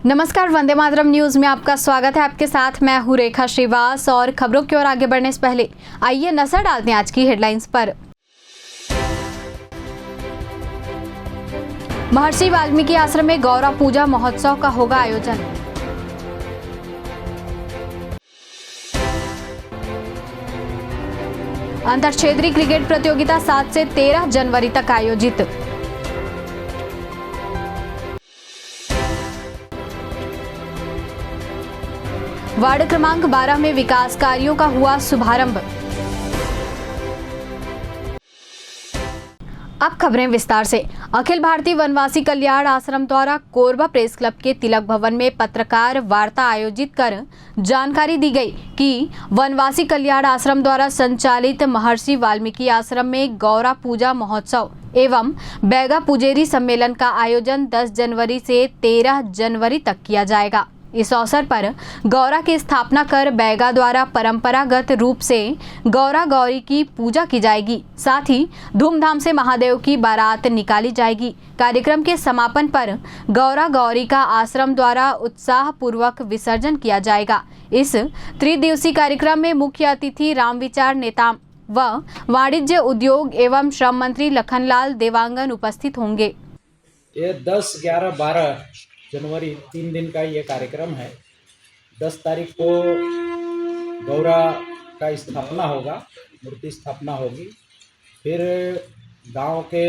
नमस्कार, वंदे मातरम न्यूज में आपका स्वागत है। आपके साथ मैं हूँ रेखा श्रीवास और खबरों की ओर आगे बढ़ने से पहले आइए नजर डालते हैं आज की हेडलाइंस पर। महर्षि वाल्मीकि आश्रम में गौरा पूजा महोत्सव का होगा आयोजन। अंतर क्षेत्रीय क्रिकेट प्रतियोगिता 7 से 13 जनवरी तक आयोजित। वार्ड क्रमांक 12 में विकास कार्यों का हुआ शुभारंभ। अब खबरें विस्तार से। अखिल भारतीय वनवासी कल्याण आश्रम द्वारा कोरबा प्रेस क्लब के तिलक भवन में पत्रकार वार्ता आयोजित कर जानकारी दी गई कि वनवासी कल्याण आश्रम द्वारा संचालित महर्षि वाल्मीकि आश्रम में गौरा पूजा महोत्सव एवं बैगा पुजेरी सम्मेलन का आयोजन 10 जनवरी से 13 जनवरी तक किया जाएगा। इस अवसर पर गौरा की स्थापना कर बैगा द्वारा परंपरागत रूप से गौरा गौरी की पूजा की जाएगी। साथ ही धूमधाम से महादेव की बारात निकाली जाएगी। कार्यक्रम के समापन पर गौरा गौरी का आश्रम द्वारा उत्साह पूर्वक विसर्जन किया जाएगा। इस त्रिदिवसीय कार्यक्रम में मुख्य अतिथि रामविचार नेता व वाणिज्य उद्योग एवं श्रम मंत्री लखनलाल देवांगन उपस्थित होंगे। ये 10, 11, 12 जनवरी 3 दिन का ये कार्यक्रम है। 10 तारीख को गौरा का स्थापना होगा, मूर्ति स्थापना होगी। फिर गांव के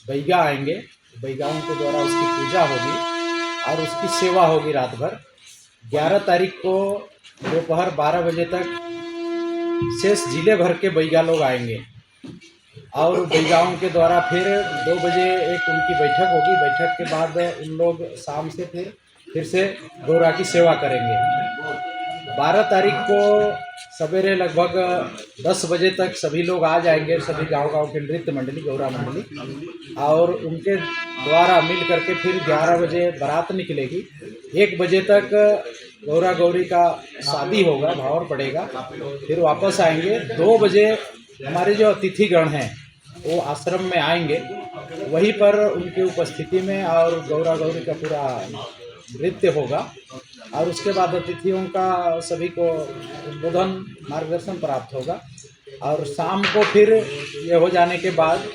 बैगा आएंगे, बैगाओं के द्वारा उसकी पूजा होगी और उसकी सेवा होगी रात भर। 11 तारीख को दोपहर 12 बजे तक शेष जिले भर के बैगा लोग आएंगे और बैगाओं के द्वारा फिर 2 बजे एक उनकी बैठक होगी। बैठक के बाद उन लोग शाम से फिर से गौरा की सेवा करेंगे। 12 तारीख को सवेरे लगभग 10 बजे तक सभी लोग आ जाएंगे, सभी गांव के नृत्य मंडली, गौरा मंडली, और उनके द्वारा मिल करके फिर 11 बजे बारात निकलेगी। 1 बजे तक गौरा गौरी का शादी होगा, भावर पड़ेगा, फिर वापस आएंगे। 2 बजे हमारे जो अतिथिगण हैं वो आश्रम में आएंगे, वहीं पर उनकी उपस्थिति में और गौरा गौरी का पूरा नृत्य होगा और उसके बाद अतिथियों का सभी को उद्बोधन मार्गदर्शन प्राप्त होगा और शाम को फिर ये हो जाने के बाद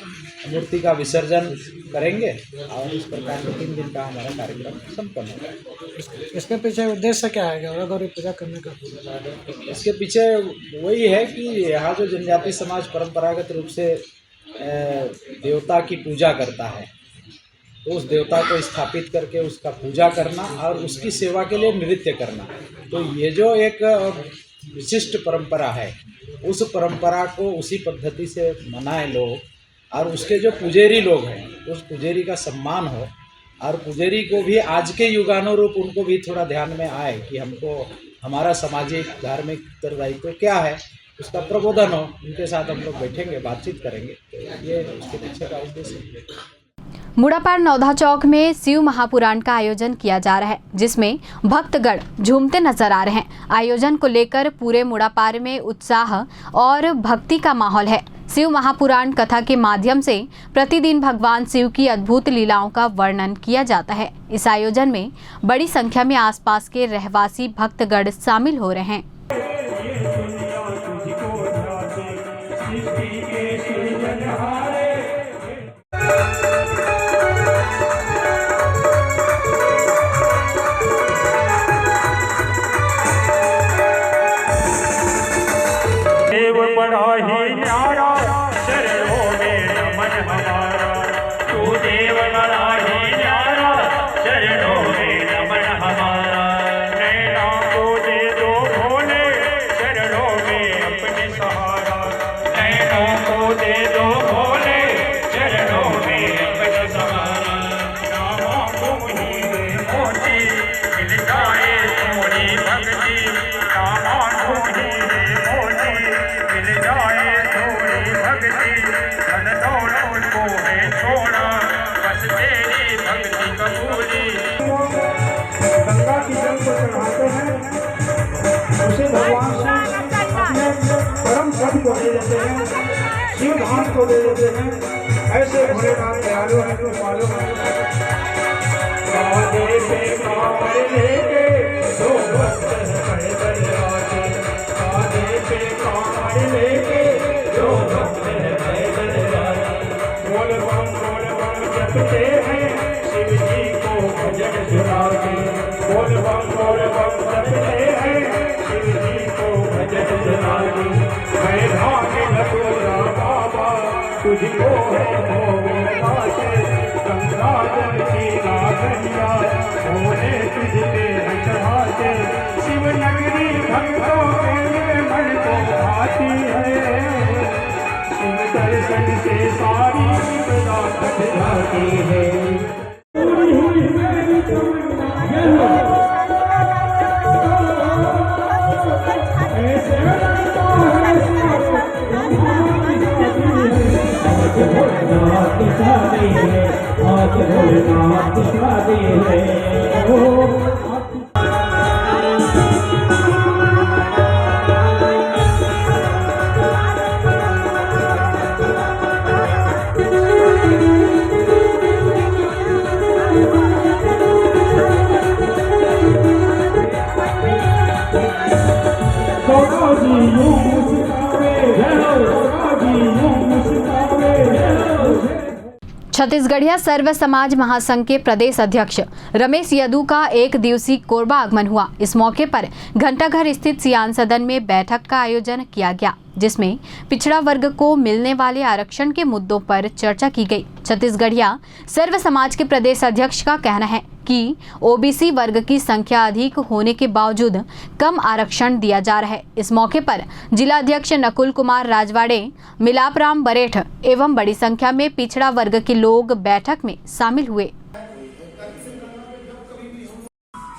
मूर्ति का विसर्जन करेंगे और इस प्रकार से 3 दिन का हमारा कार्यक्रम संपन्न होगा। इसके पीछे उद्देश्य क्या है गौरा गौरी पूजा करने का? इसके पीछे वही है कि यहाँ जो जनजाति समाज परंपरागत रूप से देवता की पूजा करता है, तो उस देवता को स्थापित करके उसका पूजा करना और उसकी सेवा के लिए नृत्य करना, तो ये जो एक विशिष्ट परंपरा है, उस परंपरा को उसी पद्धति से मनाए लोग और उसके जो पुजेरी लोग हैं उस पुजेरी का सम्मान हो और पुजेरी को भी आज के युगानुरूप उनको भी थोड़ा ध्यान में आए कि हमको हमारा सामाजिक धार्मिक उत्तरदायित्व क्या है, उसका प्रबोधन हो। उनके साथ हम लोग बैठेंगे, बातचीत करेंगे, ये उसके पीछे का उद्देश्य है। मुड़ापार नौधा चौक में शिव महापुराण का आयोजन किया जा रहा है, जिसमें भक्तगण झूमते नजर आ रहे हैं। आयोजन को लेकर पूरे मुड़ापार में उत्साह और भक्ति का माहौल है। शिव महापुराण कथा के माध्यम से प्रतिदिन भगवान शिव की अद्भुत लीलाओं का वर्णन किया जाता है। इस आयोजन में बड़ी संख्या में आसपास के रहवासी भक्तगण शामिल हो रहे हैं। गंगा की जल को चढ़ाते हैं, उसे भगवान अपने परम पद को दे देते हैं, शिव धाम को दे देते हैं। ऐसे भोलेनाथ दयालु हैं, कृपालु हैं। कांधे पे कांवर लेके दो भक्त पैदल आते, कांधे पे कांवर लेके दो भक्त पैदल आते। बोल बम जपते हैं शिव जी को भजन सुनाते, बोल बम जपते हैं शिव जी को भजन सुनाते। मैं भाग्य लगोरा बाबा तुझको है गंगा जल की नागरिया होने तुझे चढ़ाते। शिव नगरी भक्तों के मन को भाती है, शिव दर्शन से सारी विपदा कट जाती है। छत्तीसगढ़िया सर्व समाज महासंघ के प्रदेश अध्यक्ष रमेश यदू का एक दिवसीय कोरबा आगमन हुआ। इस मौके पर घंटाघर स्थित सियान सदन में बैठक का आयोजन किया गया, जिसमें पिछड़ा वर्ग को मिलने वाले आरक्षण के मुद्दों पर चर्चा की गई। छत्तीसगढ़िया सर्व समाज के प्रदेश अध्यक्ष का कहना है कि ओबीसी वर्ग की संख्या अधिक होने के बावजूद कम आरक्षण दिया जा रहा है। इस मौके पर जिला अध्यक्ष नकुल कुमार राजवाड़े, मिलाप राम बरेठ एवं बड़ी संख्या में पिछड़ा वर्ग के लोग बैठक में शामिल हुए।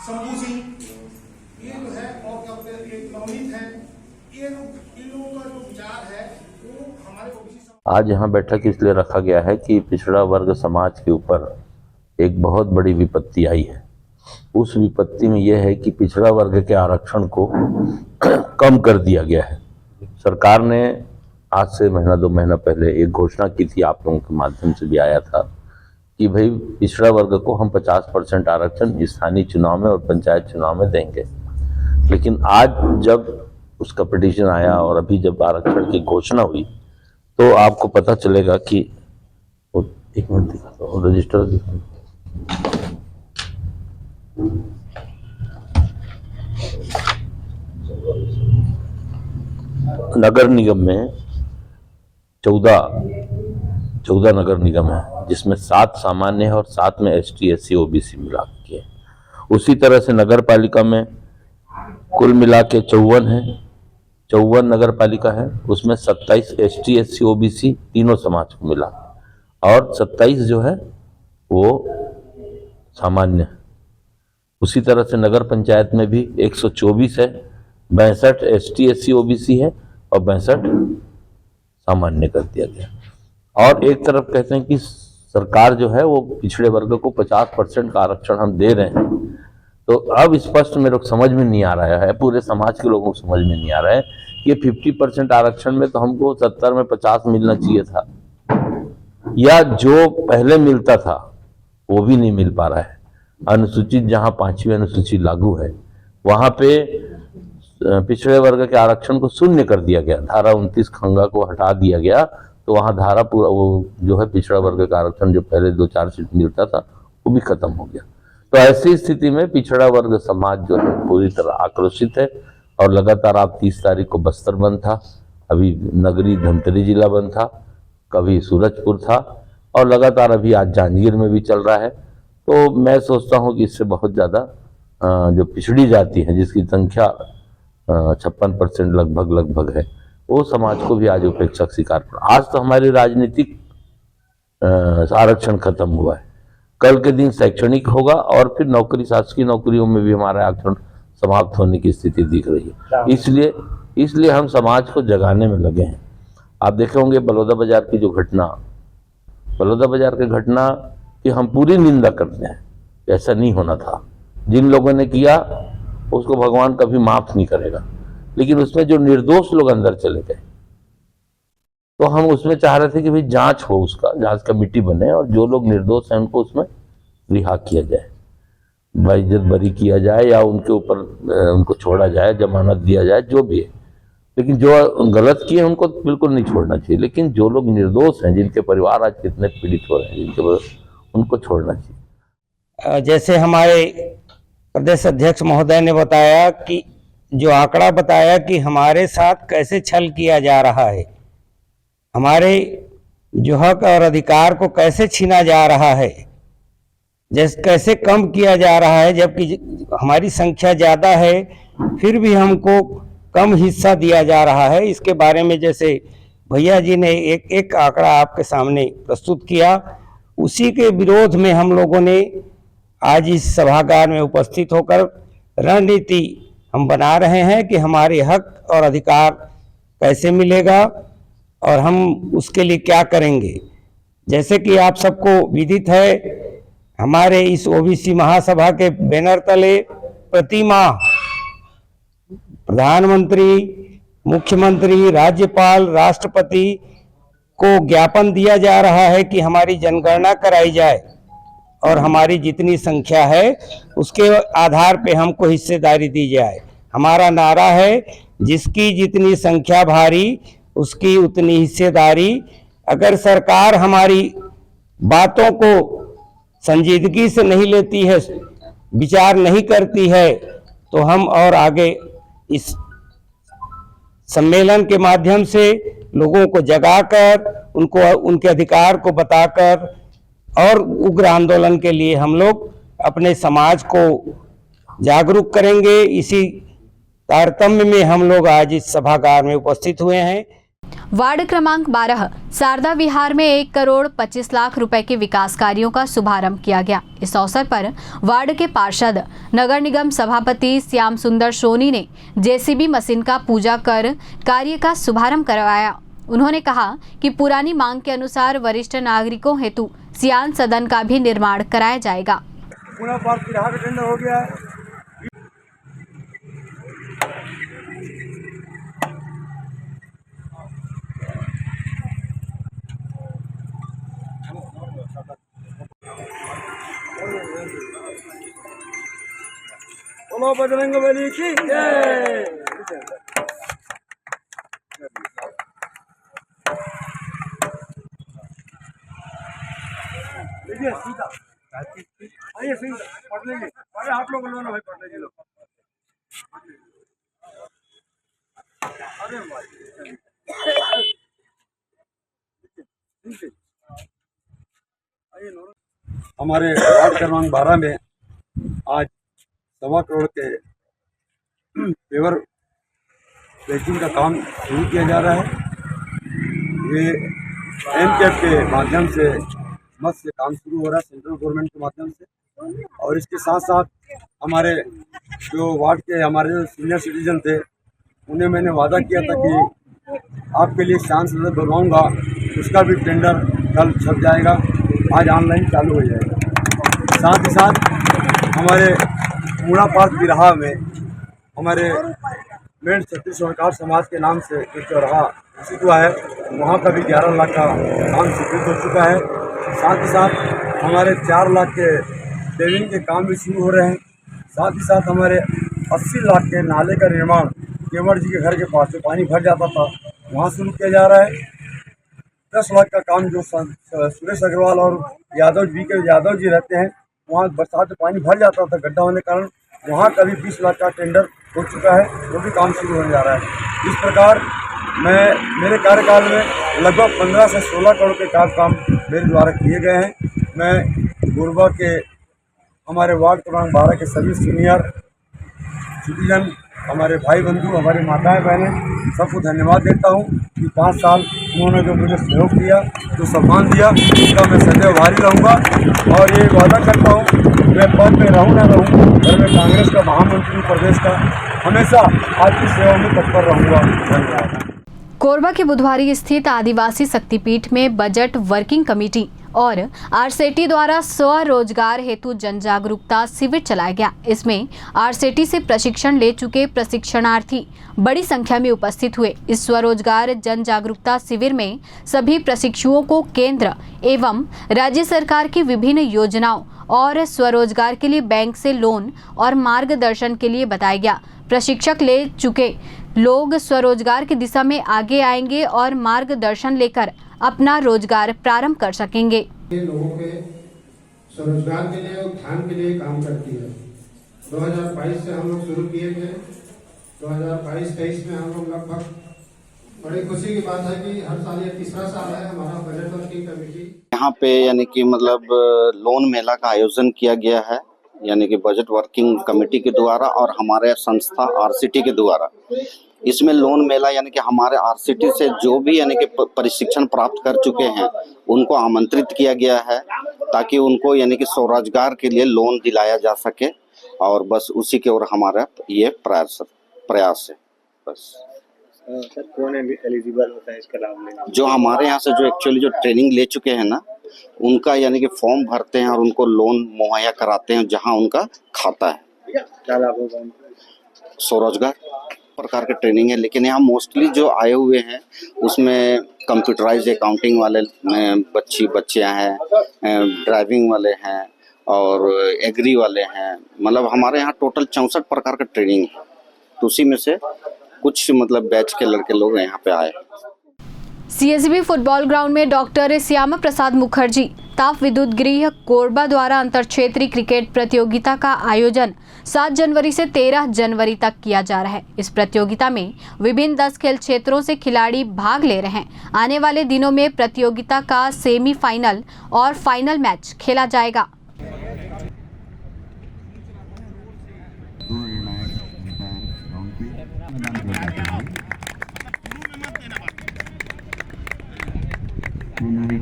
शंभू सिंह ये जो है और नवनीत है, ये इन लोगों का जो विचार है वो हमारे आज यहाँ बैठक इसलिए रखा गया है कि पिछड़ा वर्ग समाज के ऊपर एक बहुत बड़ी विपत्ति आई है। उस विपत्ति में यह है कि पिछड़ा वर्ग के आरक्षण को कम कर दिया गया है। सरकार ने आज से महीना 2 महीना पहले एक घोषणा की थी, आप लोगों के माध्यम से भी आया था, कि भाई पिछड़ा वर्ग को हम 50% आरक्षण स्थानीय चुनाव में और पंचायत चुनाव में देंगे। लेकिन आज जब उसका पिटीशन आया और अभी जब आरक्षण की घोषणा हुई तो आपको पता चलेगा कि एक मिनट दिखा दो, रजिस्टर दिखा दो। नगर निगम में 14 नगर निगम है, जिसमें 7 सामान्य है और 7 में ST SC OBC मिला के। उसी तरह से नगर पालिका में कुल मिला के 54 है, 54 नगर पालिका है, उसमें 27 ST SC OBC तीनों समाज को मिला और 27 जो है वो सामान्य। उसी तरह से नगर पंचायत में भी 124 है, 62 ST SC OBC है और 62 सामान्य कर दिया गया। और एक तरफ कहते हैं कि सरकार जो है वो पिछड़े वर्ग को 50% का आरक्षण हम दे रहे हैं, तो अब स्पष्ट मेरे को समझ में नहीं आ रहा है, पूरे समाज के लोगों को समझ में नहीं आ रहा है कि ये 50% आरक्षण में तो हमको 70 में 50 मिलना चाहिए था, या जो पहले मिलता था वो भी नहीं मिल पा रहा है। अनुसूचित जहां 5वीं अनुसूची लागू है वहां पे पिछड़े वर्ग के आरक्षण को शून्य कर दिया गया, धारा 29 खंगा को हटा दिया गया, तो वहां धारा पूरा वो जो है पिछड़ा वर्ग का आरक्षण जो पहले 2-4 सीट मिलता था वो भी खत्म हो गया। तो ऐसी स्थिति में पिछड़ा वर्ग समाज जो है पूरी तरह आक्रोशित है और लगातार आप 30 तारीख को बस्तर बंद था, अभी नगरी धमतरी जिला बंद था, कभी सूरजपुर था और लगातार अभी आज जांजगीर में भी चल रहा है। तो मैं सोचता हूं कि इससे बहुत ज़्यादा जो पिछड़ी जाति है जिसकी संख्या 56% लगभग है, वो समाज को भी आज उपेक्षा स्वीकार पड़ा। आज तो हमारी राजनीतिक आरक्षण खत्म हुआ है, कल के दिन शैक्षणिक होगा और फिर नौकरी, शासकीय नौकरियों में भी हमारा आरक्षण समाप्त होने की स्थिति दिख रही है। इसलिए हम समाज को जगाने में लगे हैं। आप देखे होंगे बलौदा बाजार की जो घटना, बलौदा बाजार की घटना की हम पूरी निंदा करते हैं, ऐसा नहीं होना था। जिन लोगों ने किया उसको भगवान कभी माफ नहीं करेगा, लेकिन उसमें जो निर्दोष लोग अंदर चले गए, तो हम उसमें चाह रहे थे कि भाई जांच हो, उसका जांच कमेटी बने और जो लोग निर्दोष हैं उनको उसमें रिहा किया जाए। बाइज्जत बरी किया जाए या उनके ऊपर उनको छोड़ा जाए, जमानत दिया जाए, जो भी है। लेकिन जो गलत किए उनको बिल्कुल नहीं छोड़ना चाहिए। लेकिन जो लोग निर्दोष हैं, जिनके परिवार आज कितने पीड़ित हो रहे हैं, जिनके उनको छोड़ना चाहिए। जैसे हमारे प्रदेश अध्यक्ष महोदय ने बताया कि जो आंकड़ा बताया कि हमारे साथ कैसे छल किया जा रहा है, हमारे जो हक और अधिकार को कैसे छीना जा रहा है, जैसे कैसे कम किया जा रहा है, जबकि हमारी संख्या ज़्यादा है फिर भी हमको कम हिस्सा दिया जा रहा है। इसके बारे में जैसे भैया जी ने एक एक आंकड़ा आपके सामने प्रस्तुत किया, उसी के विरोध में हम लोगों ने आज इस सभागार में उपस्थित होकर रणनीति हम बना रहे हैं कि हमारे हक और अधिकार कैसे मिलेगा और हम उसके लिए क्या करेंगे। जैसे कि आप सबको विदित है, हमारे इस ओबीसी महासभा के बैनर तले प्रति माह प्रधानमंत्री, मुख्यमंत्री, राज्यपाल, राष्ट्रपति को ज्ञापन दिया जा रहा है कि हमारी जनगणना कराई जाए और हमारी जितनी संख्या है उसके आधार पे हमको हिस्सेदारी दी जाए। हमारा नारा है, जिसकी जितनी संख्या भारी उसकी उतनी हिस्सेदारी। अगर सरकार हमारी बातों को संजीदगी से नहीं लेती है, विचार नहीं करती है, तो हम और आगे इस सम्मेलन के माध्यम से लोगों को जगाकर, उनको उनके अधिकार को बताकर और उग्र आंदोलन के लिए हम लोग अपने समाज को जागरूक करेंगे। इसी तारतम्य में हम लोग आज इस सभागार में उपस्थित हुए हैं। वार्ड क्रमांक 12 शारदा विहार में 1 करोड़ 25 लाख रुपए के विकास कार्यों का शुभारंभ किया गया। इस अवसर पर वार्ड के पार्षद नगर निगम सभापति श्याम सुंदर सोनी ने जेसीबी मशीन का पूजा कर कार्य का शुभारंभ करवाया। उन्होंने कहा कि पुरानी मांग के अनुसार वरिष्ठ नागरिकों हेतु सियान सदन का भी निर्माण कराया जाएगा। हो गया है। बोलो बजरंग बली की जय। सीधा आइए, सीधा पढ़ लेंगे। अरे आप लोग लो ना भाई, पढ़ लीजिए लोग। अरे भाई हमारे वार्ड क्रमांक 12 में आज 1.25 करोड़ के पेवर प्लेटिंग का काम शुरू किया जा रहा है। ये एमकेएफ के माध्यम से मत से काम शुरू हो रहा है, सेंट्रल गवर्नमेंट के माध्यम से। और इसके साथ साथ हमारे जो वार्ड के हमारे जो सीनियर सिटीजन थे, उन्हें मैंने वादा किया था कि आपके लिए शांत सदन बनवाऊँगा, उसका भी टेंडर कल छप जाएगा, आज ऑनलाइन चालू हो जाएगा। साथ ही साथ हमारे मूड़ा पार्क बिरहा में हमारे मेंढ छत्तीस सरकार समाज के नाम से एक चौराहा विकसित हुआ है, वहाँ का भी 11 लाख का काम स्वीकृत हो चुका है। साथ ही साथ हमारे 4 लाख के पेविंग के काम भी शुरू हो रहे हैं। साथ ही साथ हमारे 80 लाख के नाले का निर्माण केवड़ जी के घर के पास से पानी भर जाता था, वहाँ शुरू किया जा रहा है। 10 लाख का काम जो सुरेश अग्रवाल और यादव जी रहते हैं, वहाँ बरसात में पानी भर जाता था गड्ढा होने के कारण, वहाँ का भी 20 लाख का टेंडर हो चुका है, वो भी काम शुरू होने जा रहा है। इस प्रकार मेरे कार्यकाल में लगभग 15 से 16 करोड़ के काम मेरे द्वारा किए गए हैं। मैं गुरबा के हमारे वार्ड क्रमांक 12 के सभी सीनियर सिटीजन, हमारे भाई बंधु, हमारी माताएं बहनें, सबको धन्यवाद देता हूं कि 5 साल उन्होंने जो मुझे सहयोग दिया, जो सम्मान दिया, उसका मैं सदैव भारी रहूँगा। और ये वादा करता हूँ, मैं पद में रहूँ ना रहूँ, और मैं कांग्रेस का महामंत्री प्रदेश का, हमेशा आपकी सेवा में तत्पर रहूँगा। धन्यवाद। कोरबा के बुधवारी स्थित आदिवासी शक्तिपीठ में बजट वर्किंग कमेटी और आरसेटी द्वारा स्वरोजगार हेतु जन जागरूकता शिविर चलाया गया। इसमें आरसेटी से प्रशिक्षण ले चुके प्रशिक्षणार्थी बड़ी संख्या में उपस्थित हुए। इस स्वरोजगार जन जागरूकता शिविर में सभी प्रशिक्षुओं को केंद्र एवं राज्य सरकार की विभिन्न योजनाओं और स्वरोजगार के लिए बैंक से लोन और मार्गदर्शन के लिए बताया गया। प्रशिक्षक ले चुके लोग स्वरोजगार की दिशा में आगे आएंगे और मार्गदर्शन लेकर अपना रोजगार प्रारंभ कर सकेंगे। ये लोगों के स्वरोजगार के लिए, उत्थान के लिए काम करती है। 2022 से हम लोग शुरू किए थे। 2022-23 में हम लोग लगभग, बड़ी खुशी की बात है कि हर साल ये तीसरा साल है हमारा बजट वर्किंग कमेटी। यहाँ पे यानी कि मतलब लोन मेला का आयोजन किया गया है, यानी कि बजट वर्किंग कमेटी के द्वारा और हमारे संस्था आरसीटी के द्वारा। इसमें लोन मेला यानी कि हमारे आरसीटी से जो भी यानी कि प्रशिक्षण प्राप्त कर चुके हैं उनको आमंत्रित किया गया है, ताकि उनको यानी कि स्वरोजगार के लिए लोन दिलाया जा सके। और बस उसी के ओर हमारा ये प्रयास है। बस सर, कौन एलिजिबल होता है इसका लाभ लेने? जो हमारे यहाँ से जो एक्चुअली जो ट्रेनिंग ले चुके हैं ना, उनका यानी कि फॉर्म भरते हैं और उनको लोन मुहैया कराते हैं जहाँ उनका खाता है। क्या लाभ होगा? स्वरोजगार प्रकार के ट्रेनिंग है, लेकिन यहाँ मोस्टली जो आए हुए हैं उसमें कंप्यूटराइज अकाउंटिंग वाले बच्चियाँ हैं, ड्राइविंग वाले हैं और एग्री वाले हैं। मतलब हमारे यहाँ टोटल 64 प्रकार का ट्रेनिंग है, तो उसी में से कुछ मतलब बैच के लड़के लोग यहाँ पे आए। सीएसबी फुटबॉल ग्राउंड में डॉक्टर श्यामा प्रसाद मुखर्जी ताप विद्युत गृह कोरबा द्वारा अंतर क्षेत्रीय क्रिकेट प्रतियोगिता का आयोजन 7 जनवरी से 13 जनवरी तक किया जा रहा है। इस प्रतियोगिता में विभिन्न 10 खेल क्षेत्रों से खिलाड़ी भाग ले रहे हैं। आने वाले दिनों में प्रतियोगिता का सेमीफाइनल और फाइनल मैच खेला जाएगा।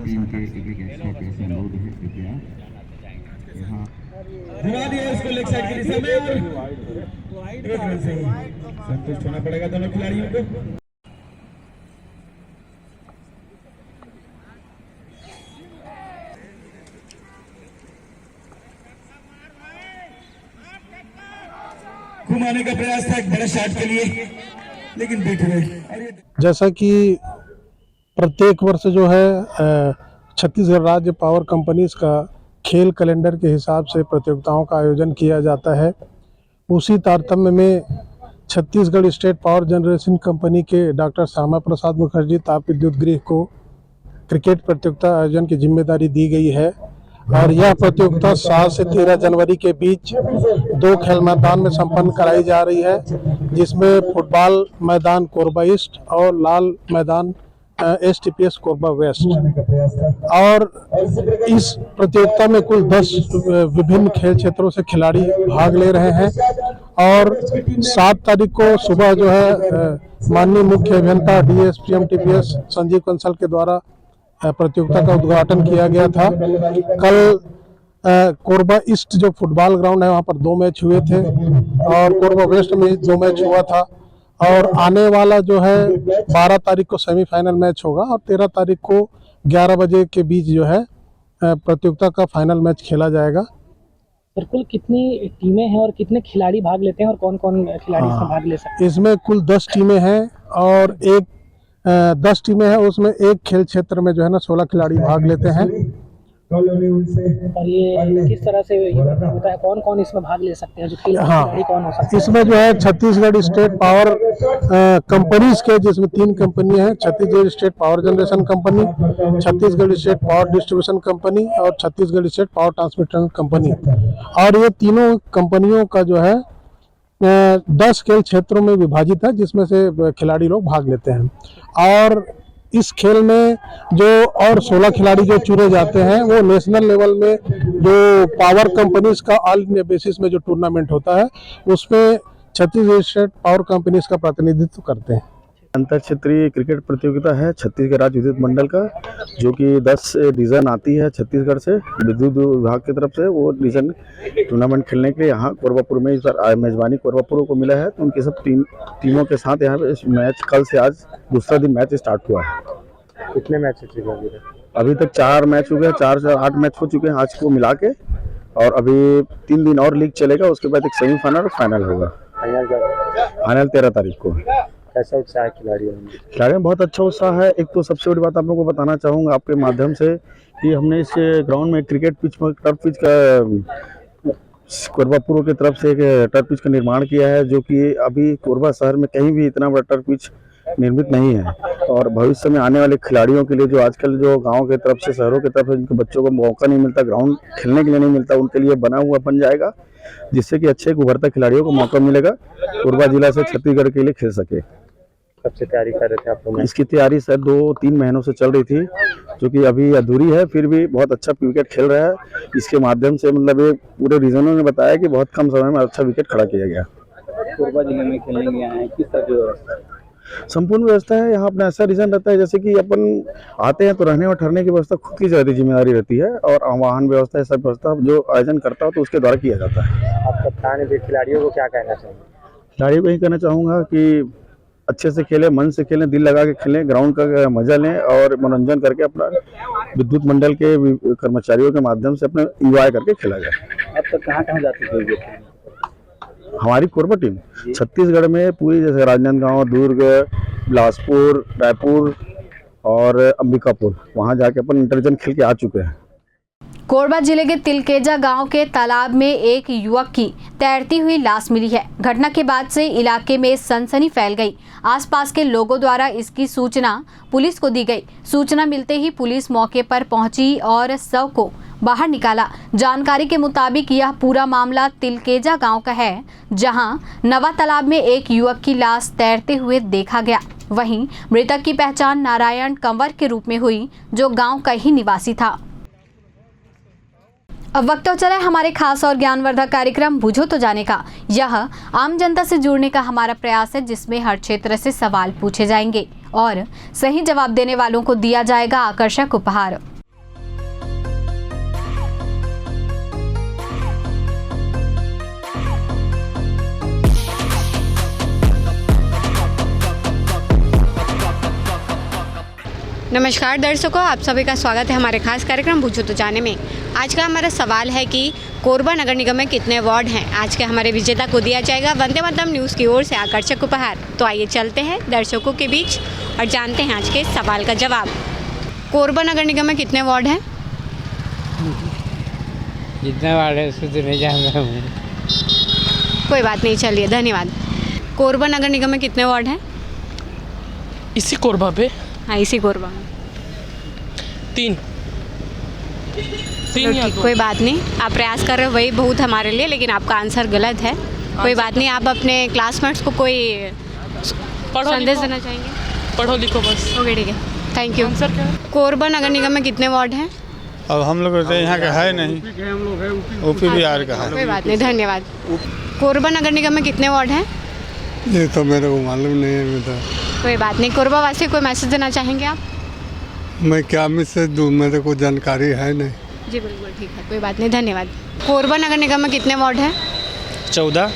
टीम के एक एक्स्ट्रा पैसे लोड है कृपया यहाँ दिवा दिया इसको लेग साइड की दिशा में और एक रन से ही संतुष्ट होना पड़ेगा दोनों खिलाड़ियों को। घुमाने का प्रयास था एक बड़े शॉट के लिए, लेकिन बीट गए। जैसा कि प्रत्येक वर्ष जो है छत्तीसगढ़ राज्य पावर कंपनीज का खेल कैलेंडर के हिसाब से प्रतियोगिताओं का आयोजन किया जाता है, उसी तारतम्य में Chhattisgarh state power generation company के डॉक्टर श्यामा प्रसाद मुखर्जी ताप विद्युत गृह को क्रिकेट प्रतियोगिता आयोजन की जिम्मेदारी दी गई है। और यह प्रतियोगिता 7 से 13 जनवरी के बीच 2 खेल मैदान में संपन्न कराई जा रही है, जिसमें फुटबॉल मैदान कोरबा ईस्ट और लाल मैदान STPS कोरबा वेस्ट। और इस प्रतियोगिता में कुल 10 विभिन्न खेल क्षेत्रों से खिलाड़ी भाग ले रहे हैं। और 7 तारीख को सुबह जो है माननीय मुख्य अभियंता DSPM TPS संजीव कंसल के द्वारा प्रतियोगिता का उद्घाटन किया गया था। कल कोरबा ईस्ट जो फुटबॉल ग्राउंड है वहाँ पर 2 मैच हुए थे और कोरबा वेस्ट में 2 मैच हुआ था। और आने वाला जो है 12 तारीख को सेमीफाइनल मैच होगा और 13 तारीख को 11 बजे के बीच जो है प्रतियोगिता का फाइनल मैच खेला जाएगा। सर, कुल कितनी टीमें हैं और कितने खिलाड़ी भाग लेते हैं और कौन कौन खिलाड़ी इसमें भाग ले सकते हैं? इसमें कुल 10 टीमें हैं और 10 टीमें हैं, उसमें एक खेल क्षेत्र में जो है ना 16 खिलाड़ी भाग लेते हैं। और ये किस तरह से होता है, कौन कौन इसमें भाग ले सकते हैं, जो खिलाड़ी कौन हो सकते हैं? इसमें जो है छत्तीसगढ़ स्टेट पावर कंपनीज के, जिसमें 3 कंपनियां हैं, Chhattisgarh state power generation company, Chhattisgarh state power distribution company और Chhattisgarh state power transmission company. और ये तीनों कंपनियों का जो है 10 खेल क्षेत्रों में विभाजित है, जिसमें से खिलाड़ी लोग भाग लेते हैं। और इस खेल में जो और 16 खिलाड़ी जो चुने जाते हैं वो नेशनल लेवल में जो पावर कंपनीज का ऑल इंडिया बेसिस में जो टूर्नामेंट होता है उसमें छत्तीसगढ़ स्टेट पावर कंपनीज का प्रतिनिधित्व करते हैं। अंतर क्षेत्रीय क्रिकेट प्रतियोगिता है छत्तीसगढ़ राज्य विद्युत मंडल का, जो कि 10 डिवीजन आती है छत्तीसगढ़ से विद्युत विभाग की तरफ से। वो डिवीजन टूर्नामेंट खेलने के लिए यहाँ कोरबापुर में इस बार मेजबानी कोरबापुर को मिला है। तो उनके सब टीमों के साथ यहाँ पे इस मैच कल से आज दूसरा दिन मैच स्टार्ट हुआ है। कितने मैच अभी तक 4 मैच हो गए, 4 से 8 मैच हो चुके हैं आज को मिला के, और अभी 3 दिन और लीग चलेगा, उसके बाद एक सेमीफाइनल और फाइनल होगा। फाइनल 13 तारीख को। कैसा उत्साह है खिलाड़ियों में? खिलाड़ियों में बहुत अच्छा उत्साह है। एक तो सबसे बड़ी बात आप लोगों को बताना चाहूँगा आपके माध्यम से कि हमने इस ग्राउंड में क्रिकेट पिच, टर्फ पिच का कोरबा पूर्व की तरफ से एक टर्फ पिच का निर्माण किया है, जो कि अभी कोरबा शहर में कहीं भी इतना बड़ा टर्फ पिच निर्मित नहीं है। और भविष्य में आने वाले खिलाड़ियों के लिए, जो आजकल जो गांव के तरफ से, शहरों की तरफ से जिनके बच्चों को मौका नहीं मिलता, ग्राउंड खेलने के लिए नहीं मिलता, उनके लिए बना हुआ बन जाएगा, जिससे कि अच्छे उभरते खिलाड़ियों को मौका मिलेगा कोरबा जिला से छत्तीसगढ़ के लिए खेल सके। कब से तैयारी कर रहे थे आप लोग? इसकी तैयारी सर 2-3 महीनों से चल रही थी, जो कि अभी अधूरी है, फिर भी बहुत अच्छा विकेट खेल रहा है। इसके माध्यम से मतलब ये पूरे रीजनों ने बताया कि बहुत कम समय में अच्छा विकेट खड़ा किया गया। कोरबा जिले में खेलने गए हैं, किस तरह की व्यवस्था है? संपूर्ण व्यवस्था है यहाँ। अपना ऐसा रीजन रहता है जैसे कि अपन आते हैं तो रहने और ठहरने की व्यवस्था खुद की ज़्यादा जिम्मेदारी रहती है, और वाहन व्यवस्था, ये सब व्यवस्था जो आयोजन करता हो तो उसके द्वारा किया जाता है। आप कप्तान हैं, खिलाड़ियों को क्या कहना चाहेंगे? खिलाड़ियों को यही कहना चाहूँगा कि अच्छे से खेलें, मन से खेलें, दिल लगा के खेलें, ग्राउंड का मजा लें और मनोरंजन करके अपना विद्युत मंडल के कर्मचारियों के माध्यम से अपने इंजॉय करके खेला जाए। अब तक कहाँ जाती है हमारी कोरबा टीम छत्तीसगढ़ में पूरी, जैसे राजनांदगांव, दुर्ग, बिलासपुर, रायपुर और अंबिकापुर, वहाँ जाके अपन इंटरजन खेल के आ चुके हैं। कोरबा जिले के तिलकेजा गांव के तालाब में एक युवक की तैरती हुई लाश मिली है। घटना के बाद से इलाके में सनसनी फैल गई। आसपास के लोगों द्वारा इसकी सूचना पुलिस को दी गई। सूचना मिलते ही पुलिस मौके पर पहुंची और शव को बाहर निकाला। जानकारी के मुताबिक यह पूरा मामला तिलकेजा गांव का है, जहां नवा तालाब में एक युवक की लाश तैरते हुए देखा गया। वहीं मृतक की पहचान नारायण कंवर के रूप में हुई, जो गाँव का ही निवासी था। अब वक्त तो चला है हमारे खास और ज्ञानवर्धक कार्यक्रम बूझो तो जाने का। यह आम जनता से जुड़ने का हमारा प्रयास है, जिसमें हर क्षेत्र से सवाल पूछे जाएंगे और सही जवाब देने वालों को दिया जाएगा आकर्षक उपहार। नमस्कार दर्शकों, आप सभी का स्वागत है हमारे खास कार्यक्रम बूझो तो जाने में। आज का हमारा सवाल है कि कोरबा नगर निगम में कितने वार्ड हैं। आज के हमारे विजेता को दिया जाएगा वंदे मातरम न्यूज़ की ओर से आकर्षक उपहार। तो आइए चलते हैं दर्शकों के बीच और जानते हैं आज के सवाल का जवाब। कोरबा नगर निगम में कितने वार्ड हैं? जितने वार्ड है उसको तो नहीं जानता हूँ। कोई बात नहीं, चलिए धन्यवाद। कोरबा नगर निगम में कितने वार्ड हैं? इसी कोरबा पे? हाँ, इसी कोरबा में 3 या 2। कोई बात नहीं, आप प्रयास कर रहे हो वही बहुत हमारे लिए, लेकिन आपका आंसर गलत है। कोई बात नहीं, आप अपने क्लासमेट्स को कोई संदेश देना चाहेंगे? पढ़ो लिखो बस। ओके, ठीक है, थैंक यू। आंसर क्या है? कोरबा नगर निगम में कितने वार्ड हैं? अब हम लोग तो यहाँ का है नहीं, यूपी बिहार का है। कोई बात नहीं, धन्यवाद। कोरबा नगर निगम में कितने वार्ड हैं? ये तो मेरे को मालूम नहीं है। मैं तो कोई बात नहीं। कोरबा वासी को कोई मैसेज देना चाहेंगे आप? मैं क्या मैसेज दूँ, मेरे को जानकारी है नहीं। जी बिल्कुल, ठीक है, कोई बात नहीं, धन्यवाद। कोरबा नगर निगम में कितने वार्ड हैं? 14।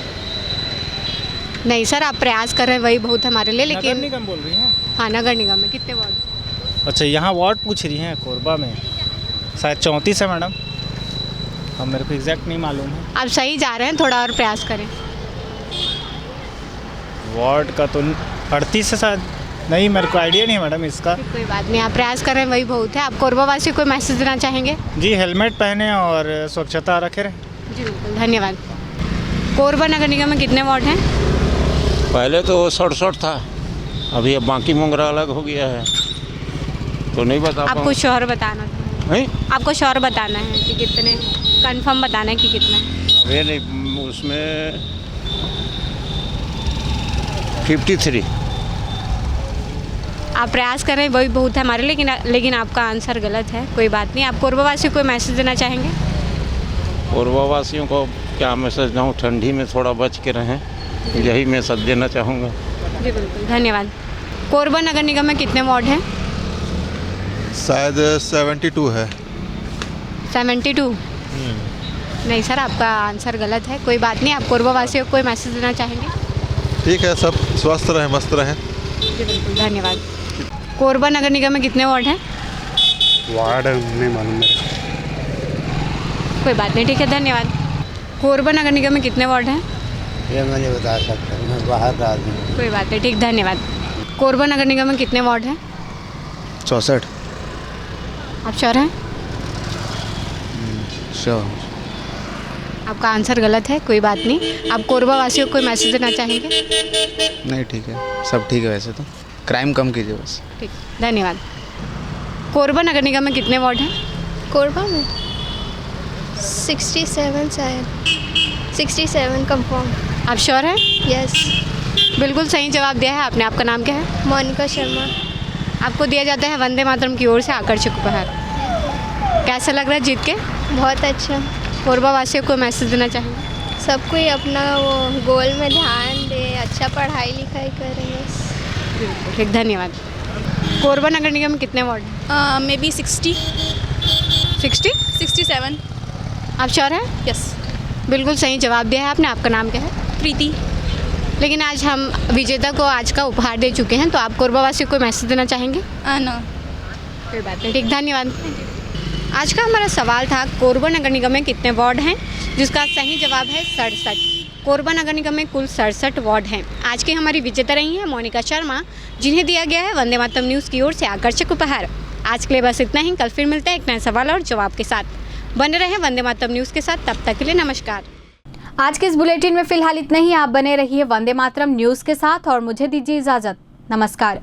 नहीं सर, आप प्रयास कर रहे हैं वही बहुत हमारे लिए, लेकिन नगर निगम बोल रही हैं? हाँ, नगर निगम में कितने वार्ड? अच्छा, यहाँ वार्ड पूछ रही हैं। कोरबा में शायद 34 है मैडम। अब मेरे को एग्जैक्ट नहीं मालूम है। आप सही जा रहे हैं, थोड़ा और प्रयास करें। वार्ड का तो 38 है शायद। नहीं, मेरे को आइडिया नहीं है मैडम इसका। कोई बात नहीं, आप प्रयास कर रहे हैं वही बहुत है। आप कोरबा वासी को कोई मैसेज देना चाहेंगे? जी, हेलमेट पहने और स्वच्छता रखे रहें। जी बिल्कुल, धन्यवाद। कोरबा नगर निगम में कितने वार्ड हैं? पहले तो 67 था, अभी अब बाकी मोंगरा अलग हो गया है, तो नहीं बता पाऊँ। आपको शहर बताना था? आपको शहर बताना है कि कितने, कंफर्म बताना है कि कितना? अब ये नहीं, उसमें 53। आप प्रयास कर रहे हैं वही बहुत है हमारे, लेकिन आपका आंसर गलत है। कोई बात नहीं, आप कोरबा वासियों को कोई मैसेज देना चाहेंगे? कोरबा वासियों को क्या मैसेज दूँ, ठंडी में थोड़ा बच के रहें, यही मैसेज देना चाहूँगा। जी बिल्कुल, धन्यवाद। कोरबा नगर निगम में कितने वार्ड हैं? शायद 72 है। 72? नहीं सर, आपका आंसर गलत है। कोई बात नहीं, आप कोरबा वासियों को कोई मैसेज देना चाहेंगे? ठीक है, सब स्वस्थ रहें, मस्त रहें। जी बिल्कुल, धन्यवाद। कोरबा नगर निगम में कितने वार्ड हैं? वार्ड नहीं मालूम मेरे। कोई बात नहीं, ठीक है, धन्यवाद। कोरबा नगर निगम में कितने वार्ड हैं? ये मैं नहीं बता सकता, मैं बाहर का आदमी हूँ। कोई बात नहीं, ठीक, धन्यवाद। कोरबा नगर निगम में कितने वार्ड हैं? 64। आप श्योर हैं? श्योर। आपका आंसर गलत है, कोई बात नहीं। आप कोरबा वासियों को कोई मैसेज देना चाहेंगे? नहीं, ठीक है, सब ठीक है। वैसे तो क्राइम कम कीजिए बस। ठीक, धन्यवाद। कोरबा नगर निगम में कितने वार्ड हैं? कोरबा में 67 शायद, 67 कंफर्म। आप श्योर हैं? यस। बिल्कुल सही जवाब दिया है आपने। आपका नाम क्या है? मोनिका शर्मा। आपको दिया जाता है वंदे मातरम की ओर से आकर्षक उपहार। कैसा लग रहा है जीत के? बहुत अच्छा। कोरबा वासियों को मैसेज देना चाहिए? सब कोई अपना वो गोल में ध्यान दे, अच्छा पढ़ाई लिखाई करें बस। बिल्कुल ठीक, धन्यवाद। कोरबा नगर निगम में कितने वार्ड? May be 60। 67। आप श्योर हैं? यस। बिल्कुल सही जवाब दिया है आपने। आपका नाम क्या है? प्रीति। लेकिन आज हम विजेता को आज का उपहार दे चुके हैं, तो आप कोरबा वासियों को मैसेज देना चाहेंगे? नो। कोई बात नहीं, ठीक, धन्यवाद। आज का हमारा सवाल था कोरबा नगर निगम में कितने वार्ड हैं, जिसका सही जवाब है 67। कोरबा नगर निगम में कुल 67 वार्ड हैं। आज की हमारी विजेता रही हैं मोनिका शर्मा, जिन्हें दिया गया है वंदे मातरम न्यूज़ की ओर से आकर्षक उपहार। आज के लिए बस इतना ही। कल फिर मिलते हैं एक नए सवाल और जवाब के साथ। बने रहें वंदे मातरम न्यूज़ के साथ, तब तक के लिए नमस्कार। आज के इस बुलेटिन में फिलहाल इतना ही। आप बने रहिए वंदे मातरम न्यूज़ के साथ और मुझे दीजिए इजाज़त। नमस्कार।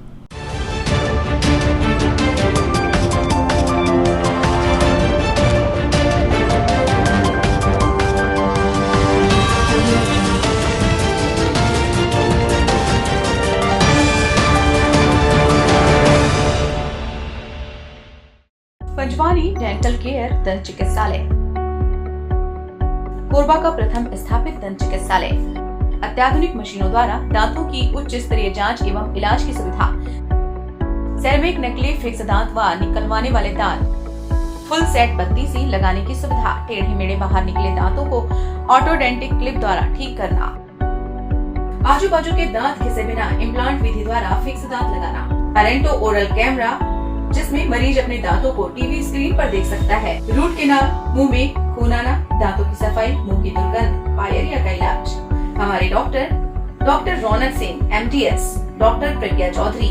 पंजवानी डेंटल केयर दंत चिकित्सालय, कोरबा का प्रथम स्थापित दंत चिकित्सालय। अत्याधुनिक मशीनों द्वारा दांतों की उच्च स्तरीय जांच एवं इलाज की सुविधा। सेरेमिक नकली फिक्स दांत व निकलवाने वाले दांत, फुल सेट बत्ती सी लगाने की सुविधा। टेढ़े मेढ़े बाहर निकले दांतों को ऑटोडेंटिक क्लिप द्वारा ठीक करना। आजू बाजू के दांत घिसे बिना इम्प्लांट विधि द्वारा फिक्स दांत लगाना। पेरेंटो ओरल कैमरा, जिसमें मरीज अपने दांतों को टीवी स्क्रीन पर देख सकता है। रूट कैनाल, मुंह में खून आना, दांतों की सफाई, मुंह की दुर्गंध, पायरिया का इलाज। हमारे डॉक्टर रौनक सिंह MTS, डॉक्टर प्रज्ञा Chaudhary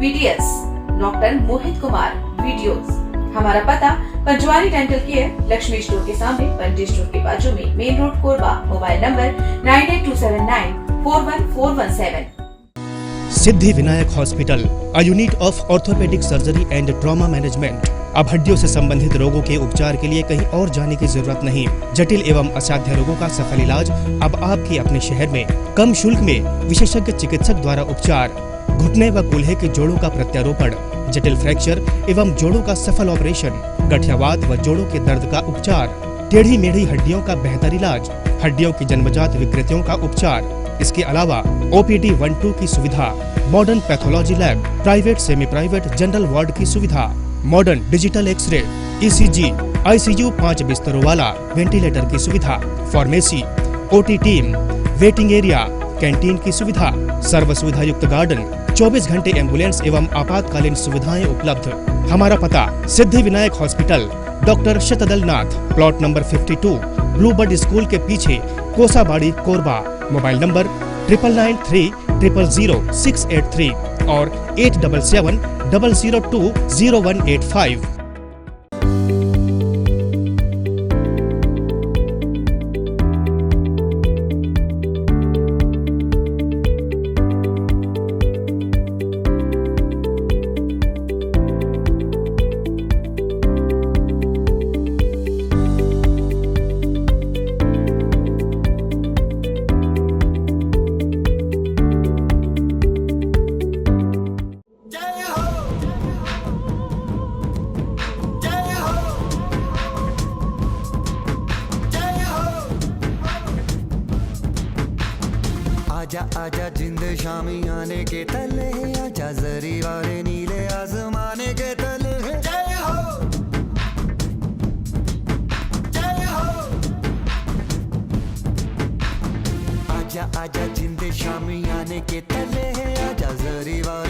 BDS, doctor Mohit Kumar VDOs। हमारा पता Panjwani dental care, Lakshmi store के सामने, पंटी स्टोर के बाजू में, main road Korba. Mobile number 9827941417। Siddhi Vinayak hospital, a unit of orthopaedic surgery and trauma management. अब हड्डियों से संबंधित रोगों के उपचार के लिए कहीं और जाने की जरूरत नहीं। जटिल एवं असाध्य रोगों का सफल इलाज अब आपके अपने शहर में। कम शुल्क में विशेषज्ञ चिकित्सक द्वारा उपचार। घुटने व कूल्हे के जोड़ों का प्रत्यारोपण, जटिल फ्रैक्चर एवं जोड़ों का सफल ऑपरेशन, गठियावात व जोड़ों के दर्द का उपचार, टेढ़ी मेढ़ी हड्डियों का बेहतर इलाज, हड्डियों की जन्मजात विकृतियों का उपचार। इसके अलावा OPD 1-2 की सुविधा, modern pathology lab, private semi private general ward की सुविधा, modern digital x-ray, ECG, ICU 5 बिस्तरों वाला वेंटिलेटर की सुविधा, pharmacy, OT team, waiting area, canteen की सुविधा, सर्व सुविधा युक्त गार्डन, 24 घंटे एम्बुलेंस एवं आपातकालीन सुविधाएं उपलब्ध। हमारा पता सिद्धि विनायक हॉस्पिटल, डॉक्टर शतदल नाथ, प्लॉट नंबर 52, ब्लूबर्ड स्कूल के पीछे, कोसाबाड़ी, कोरबा। मोबाइल नंबर 9930000683 और 8770020185। आजा आजा जिंद शामी आने के तले, आजा जरी वाले नीले आसमाने के तले। जय हो जय हो। आजा आजा जिंद शामी आने के तले, आजा जरी वाले